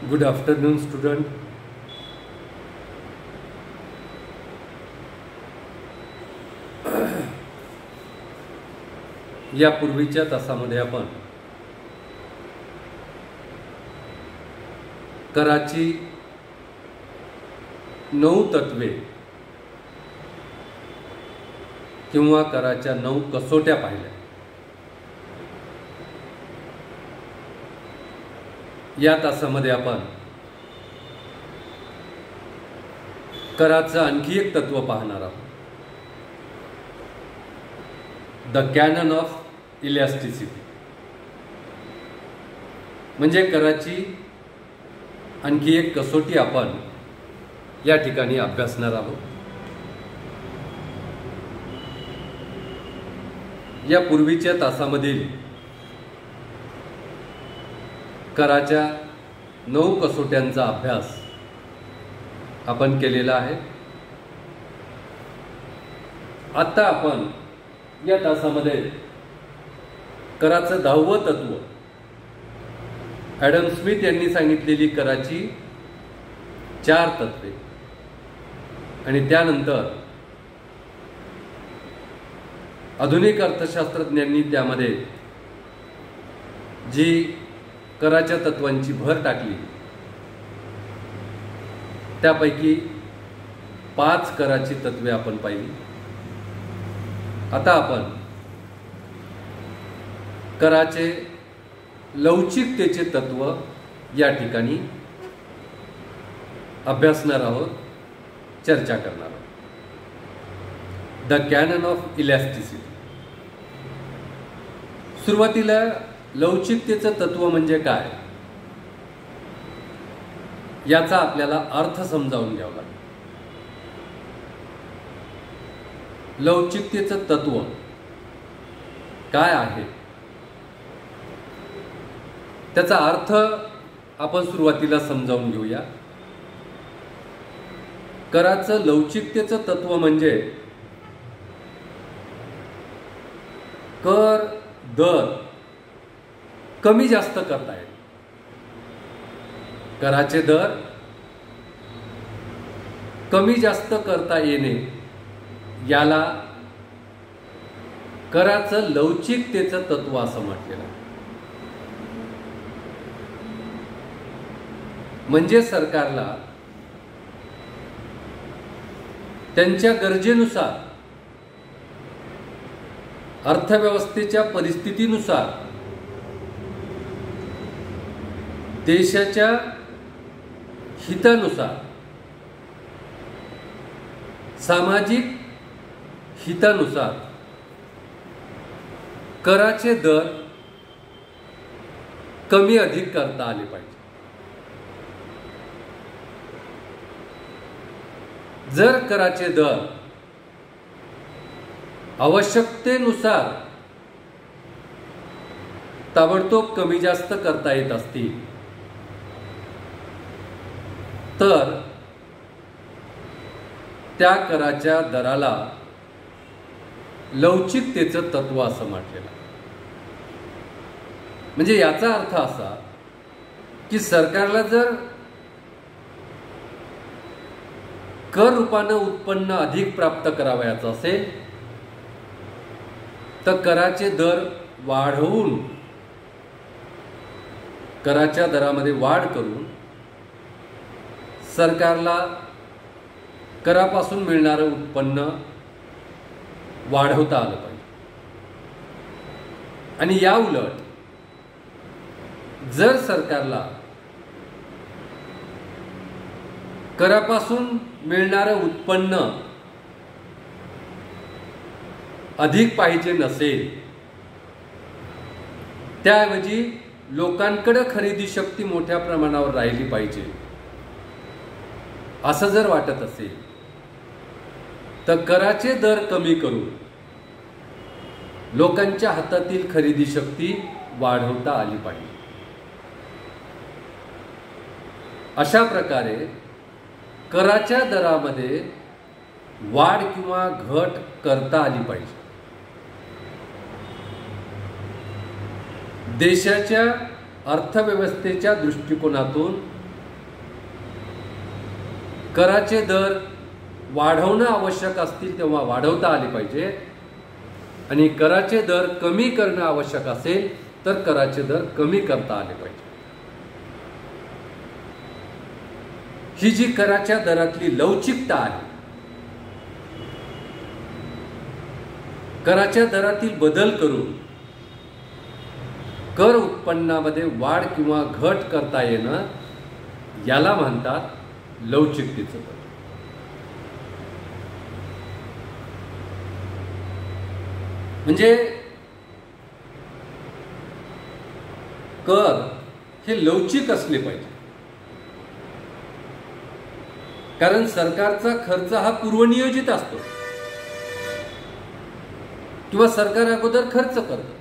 Good afternoon, student. या पूर्वीच्या तासामध्ये आपण कराची 9 तत्वे किंवा कराच्या 9 कसोट्या पाहिल्या. या तासामध्ये आपण कराचं आणखी एक तत्व पाहणार आहोत, द कॅनन ऑफ इलॅस्टिसिटी. म्हणजे कराची आणखी एक कसोटी आपण या ठिकाणी अभ्यासणार आहोत. या पूर्वीच्या तासामधील कराच्या 9 कसोट्यांचा अभ्यास आपण केलेला आहे. आता आपण या तासामध्ये कराचं 10वं तत्व, ॲडम स्मिथ यांनी सांगितलेली कराची 4 तत्वे, आणि त्यानंतर आधुनिक अर्थशास्त्रज्ञांनी त्यामध्ये जी कराच्या तत्वांची भर टाकली त्यापैकी 5 कराची तत्वे आपण पाहिली. आता आपण कराचे लवचिकतेचे तत्व या ठिकाणी अभ्यासणार आहोत, चर्चा करणार आहोत. The canon of elasticity. सुरुवातीला लवचिकतेचं तत्व म्हणजे काय याचा आपल्याला अर्थ समजावून घ्यावा लागेल. लवचिकतेचं तत्व काय आहे त्याचा अर्थ आपण सुरुवातीला समजावून घेऊया. कराचं लवचिकतेचं तत्व म्हणजे कर दर कमी जास्त करता येईल. कराचे दर कमी जास्त करता येणे याला कराचं लवचिकतेचं तत्व असं म्हटलेलं आहे. म्हणजे सरकारला त्यांच्या गरजेनुसार, अर्थव्यवस्थेच्या परिस्थितीनुसार, देशाच्या हितानुसार, सामाजिक हितानुसार कराचे दर कमी अधिक करता आले पाहिजे. जर कराचे दर आवश्यकतेनुसार ताबडतोब कमी जास्त करता येत असतील तर त्या कराच्या दराला लवचिकतेचं तत्व असं म्हटलेलं आहे. म्हणजे याचा अर्थ असा की सरकारला जर कर रूपानं उत्पन्न अधिक प्राप्त करावयाचं असेल तर कराचे दर वाढवून, कराच्या दरामध्ये वाढ करून सरकारला करापासून मिळणारं उत्पन्न वाढवता आलं पाहिजे. आणि या उलट जर सरकारला करापासून मिळणारं उत्पन्न अधिक पाहिजे नसेल, त्याऐवजी लोकांकडे खरेदी शक्ती मोठ्या प्रमाणावर राहिली पाहिजे असं जर वाटत असेल तर कराचे दर कमी करून लोकांच्या हातातील खरेदी शक्ती वाढवता आली पाहिजे. अशा प्रकारे कराच्या दरामध्ये वाढ किंवा घट करता आली पाहिजे. देशाच्या अर्थव्यवस्थेच्या दृष्टिकोनातून कराचे दर वाढवणं आवश्यक असतील तेव्हा वाढवता आले पाहिजे आणि कराचे दर कमी करणं आवश्यक असेल तर कराचे दर कमी करता आले पाहिजे. ही जी कराच्या दरातली लवचिकता आहे, कराच्या दरातील बदल करून कर उत्पन्नामध्ये वाढ किंवा घट करता येणं, याला म्हणतात लवचिकतेचं बदल. म्हणजे कर हे लवचिक असले पाहिजे, कारण सरकारचा खर्च हा पूर्वनियोजित असतो किंवा सरकार अगोदर खर्च करतं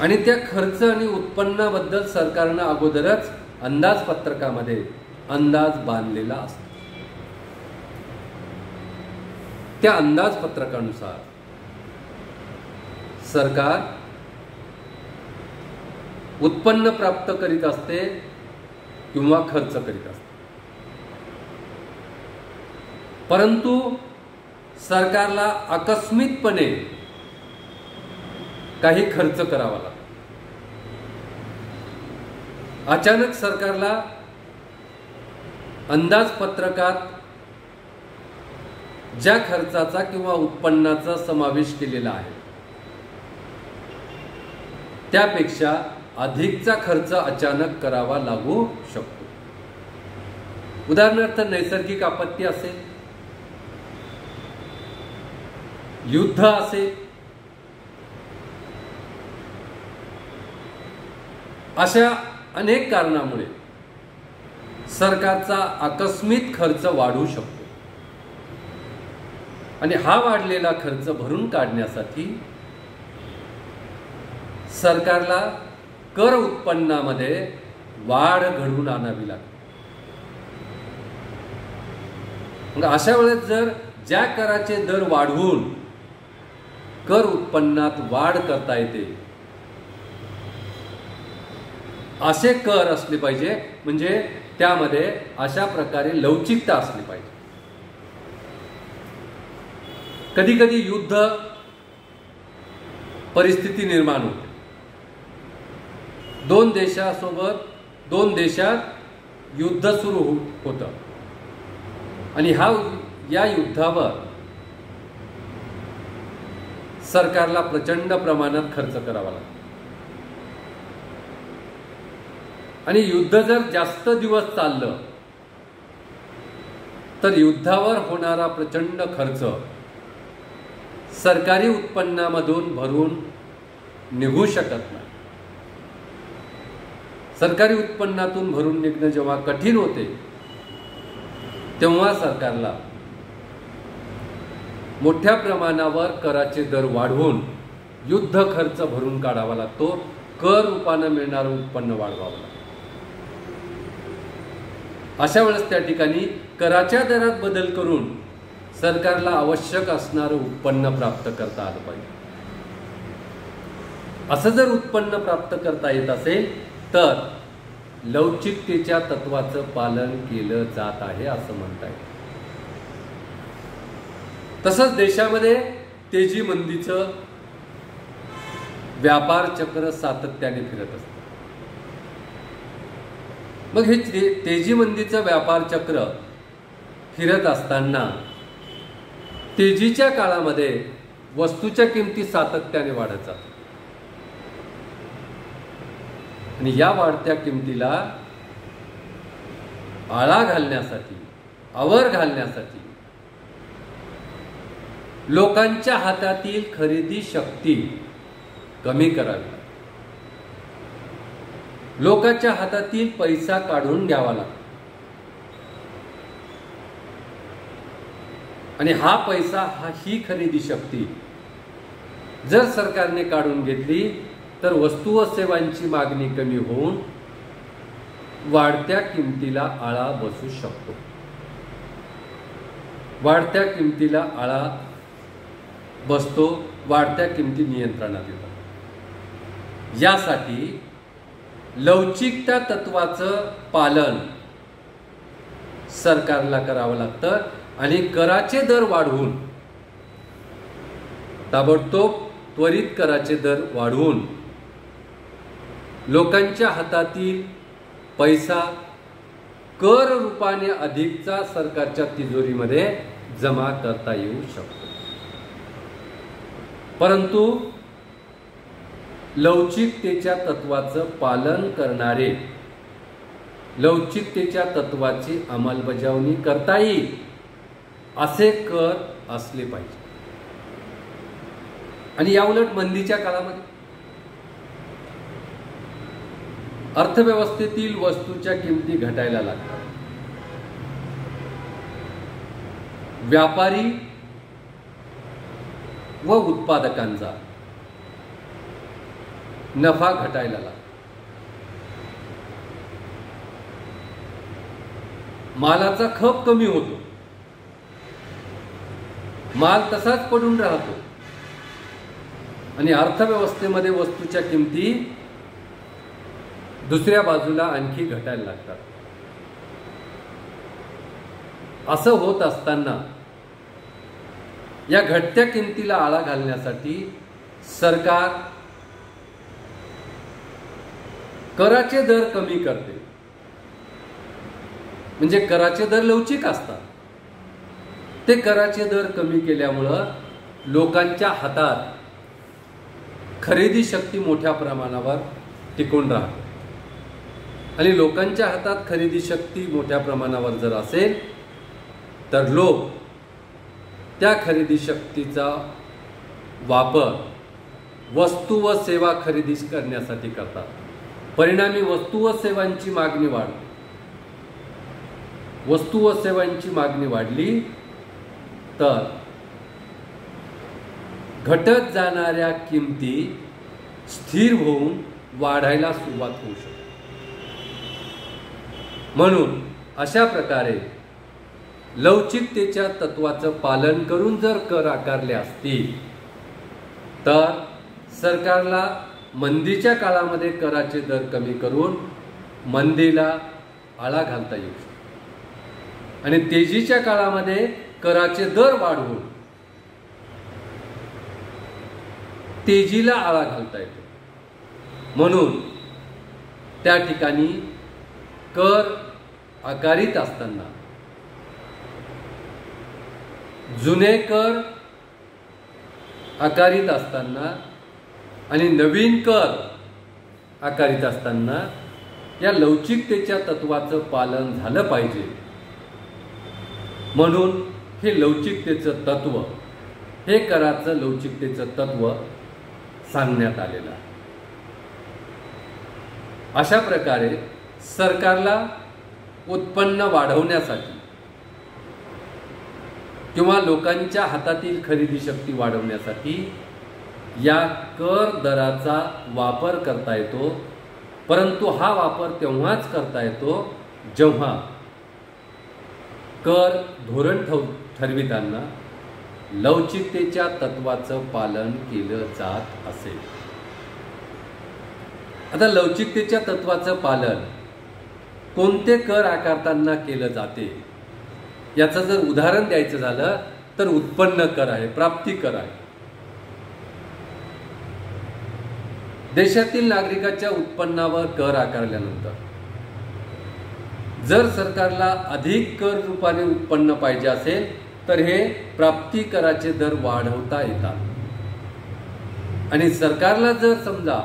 आणि त्या खर्च आणि उत्पन्नाबद्दल सरकारनं अगोदरच अंदाजपत्रकामध्ये अंदाज बांधलेला असतो. त्या अंदाजपत्रकानुसार सरकार उत्पन्न प्राप्त करीत असते किंवा खर्च करीत असते. परंतु सरकारला आकस्मिकपणे काही खर्च करावा लागतो. अचानक सरकारला अंदाजपत्रकात ज्या खर्चाचा किंवा उत्पन्नाचा समावेश केलेला आहे त्यापेक्षा अधिकचा खर्च अचानक करावा लागू शकतो. उदाहरणार्थ नैसर्गिक आपत्ती असेल, युद्ध असेल, अशा अनेक कारणामुळे सरकारचा आकस्मिक खर्च वाढू शकतो आणि हा वाढलेला खर्च भरून काढण्यासाठी सरकारला कर उत्पन्नामध्ये वाढ घडवून आणावी लागते. मग अशा वेळेस जर ज्या कराचे दर वाढवून कर उत्पन्नात वाढ करता येते असे कर असले पाहिजे, म्हणजे त्यामध्ये अशा प्रकारे लवचिकता असली पाहिजे. कधी कधी युद्ध परिस्थिती निर्माण होते. दोन देशात युद्ध सुरू होतं आणि या युद्धावर सरकारला प्रचंड प्रमाणात खर्च करावा लागतो आणि युद्ध जर जास्त दिवस चाललं तर युद्धावर होणारा प्रचंड खर्च सरकारी उत्पन्नामधून भरून निघू शकत नाही. सरकारी उत्पन्नातून भरून निघणं जेव्हा कठीण होते तेव्हा सरकारला मोठ्या प्रमाणावर कराचे दर वाढवून युद्ध खर्च भरून काढावा लागतो. कर रूपानं मिळणारं उत्पन्न वाढवावं लागतं. अशा वेळेस त्या ठिकाणी कराच्या दरात बदल करून सरकारला आवश्यक असणारं उत्पन्न प्राप्त करता आलं पाहिजे. असं जर उत्पन्न प्राप्त करता येत असेल तर लवचिकतेच्या तत्वाचं पालन केलं जात आहे असं म्हणता येईल. तसंच देशामध्ये तेजी मंदीचं व्यापार चक्र सातत्याने फिरत असतं. मग हे तेजी मंदीचं व्यापार चक्र फिरत असताना तेजीच्या काळामध्ये वस्तूच्या किमती सातत्याने वाढत जातात आणि या वाढत्या किमतीला आळा घालण्यासाठी, आवर घालण्यासाठी लोकांच्या हातातील खरेदी शक्ती कमी करावी, लोकांच्या हातातील पैसा काढून घ्यावा लागतो आणि हा पैसा, ही खरेदी शक्ती जर सरकारने काढून घेतली तर वस्तू व सेवांची मागणी कमी होऊन वाढत्या किमतीला आळा बसू शकतो. वाढत्या किमतीला आळा बसतो, वाढत्या किमती नियंत्रणात येतात. यासाठी लवचिकता तत्वाचं पालन सरकारला करावं लागतं आणि कराचे दर वाढवून, ताबडतोब त्वरित कराचे दर वाढवून लोकांच्या हातातील पैसा कर रूपाने अधिकचा सरकारच्या तिजोरीमध्ये जमा करता येऊ शकतो. परंतु लवचिकतेच्या तत्वाचं पालन करणारे, लवचिकतेच्या तत्वाची अंमलबजावणी करता येईल असे कर असले पाहिजे. आणि याउलट मंदीच्या काळामध्ये अर्थव्यवस्थेतील वस्तूच्या किमती घटायला लागतात. व्यापारी व उत्पादकांचा नफा घटायला लागतो. मालाचा खप कमी होतो, माल तसाच पडून राहतो आणि अर्थव्यवस्थेमध्ये वस्तूच्या किमती दुसऱ्या बाजूला आणखी घटायला लागतात. असं होत असताना या घटत्या किमतीला आळा घालण्यासाठी सरकार कराचे दर कमी करते. म्हणजे कराचे दर लवचिक असतात. ते कराचे दर कमी केल्यामुळं लोकांच्या हातात खरेदी शक्ती मोठ्या प्रमाणावर टिकून राहते. आणि लोकांच्या हातात खरेदी शक्ती मोठ्या प्रमाणावर जर असेल तर लोक त्या खरेदी शक्तीचा वापर वस्तू व सेवा खरेदी करण्यासाठी करतात. परिणामी वस्तू व सेवांची मागणी वाढते. वस्तू व सेवांची मागणी वाढली तर घटत जाणाऱ्या किमती स्थिर होऊन वाढायला सुरुवात होऊ शकते. म्हणून अशा प्रकारे लवचिकतेच्या तत्वाचं पालन करून जर कर आकारले असतील तर सरकारला मंदीच्या काळामध्ये कराचे दर कमी करून मंदीला आळा घालता येऊ शकतो. आणि तेजीच्या काळामध्ये कराचे दर वाढवून तेजीला आळा घालता येतो. म्हणून त्या ठिकाणी कर आकारित असताना जुने कर आकारित असताना आणि नवीन कर आकारित असताना या लवचिकतेच्या तत्वाचं पालन झालं पाहिजे. म्हणून हे लवचिकतेचं तत्व, हे कराचं लवचिकतेचं तत्व सांगण्यात आलेलं आहे. अशा प्रकारे सरकारला उत्पन्न वाढवण्यासाठी किंवा लोकांच्या हातातील खरेदी शक्ती वाढवण्यासाठी या कर दराचा वापर करता येतो. परंतु हा वापर तेव्हाच करता येतो जेव्हा कर धोरण ठरविताना लवचिकतेच्या तत्वाचं पालन केलं जात असेल. आता लवचिकतेच्या तत्वाचं पालन कोणते कर आकारताना केलं जाते याचं जर उदाहरण द्यायचं झालं तर उत्पन्न कर आहे, प्राप्ती कर आहे. देशातील नागरिकाच्या उत्पन्नावर कर आकारल्यानंतर जर सरकारला अधिक कर रूपाने उत्पन्न पाहिजे असेल तर हे प्राप्ती कराचे दर वाढवता येतात. आणि सरकारला जर समजा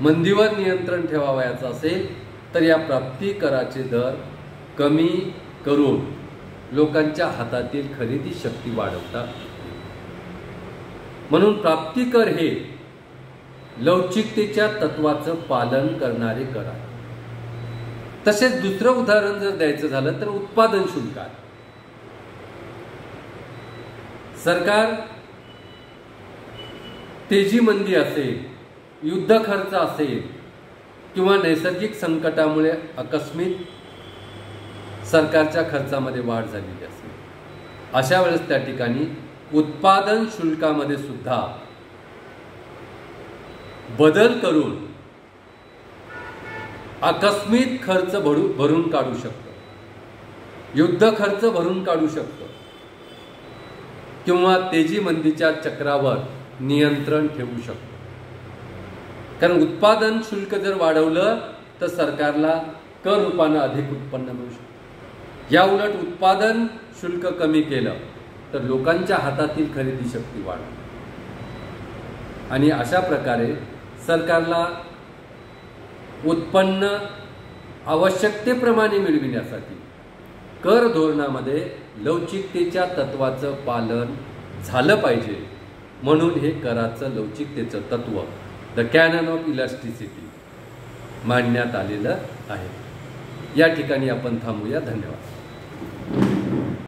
मंदीवर नियंत्रण ठेवावयाचं असेल तर या प्राप्ती कराचे दर कमी करून लोकांच्या हातातील खरेदी शक्ती वाढवतात. म्हणून प्राप्ती कर हे लवचिकतेच्या तत्वाचं पालन करणारे कर आहे. तसेच दुसरं उदाहरण जर द्यायचं झालं तर उत्पादन शुल्क आहे. सरकार तेजी मंदी असेल, युद्ध खर्च असेल किंवा नैसर्गिक संकटामुळे आकस्मिक सरकारच्या खर्चामध्ये वाढ झालेली असेल, अशा वेळेस त्या ठिकाणी उत्पादन शुल्कामध्ये सुद्धा बदल करून आकस्मिक खर्च भरून काढू शकतं, युद्ध खर्च भरून काढू शकतं किंवा तेजी मंदीच्या चक्रावर नियंत्रण ठेवू शकतं. कारण उत्पादन शुल्क जर वाढवलं तर सरकारला कर रूपानं अधिक उत्पन्न मिळू शकतं. या उलट उत्पादन शुल्क कमी केलं तर लोकांच्या हातातील खरेदी शक्ती वाढते आणि अशा प्रकारे सरकारला उत्पन्न आवश्यकतेप्रमाणे मिळविण्यासाठी कर धोरणामध्ये लवचिकतेच्या तत्वाचं पालन झालं पाहिजे. म्हणून हे कराचं लवचिकतेचं तत्व, द कॅनन ऑफ इलास्टिसिटी, मांडण्यात आलेलं आहे. या ठिकाणी आपण थांबूया. धन्यवाद.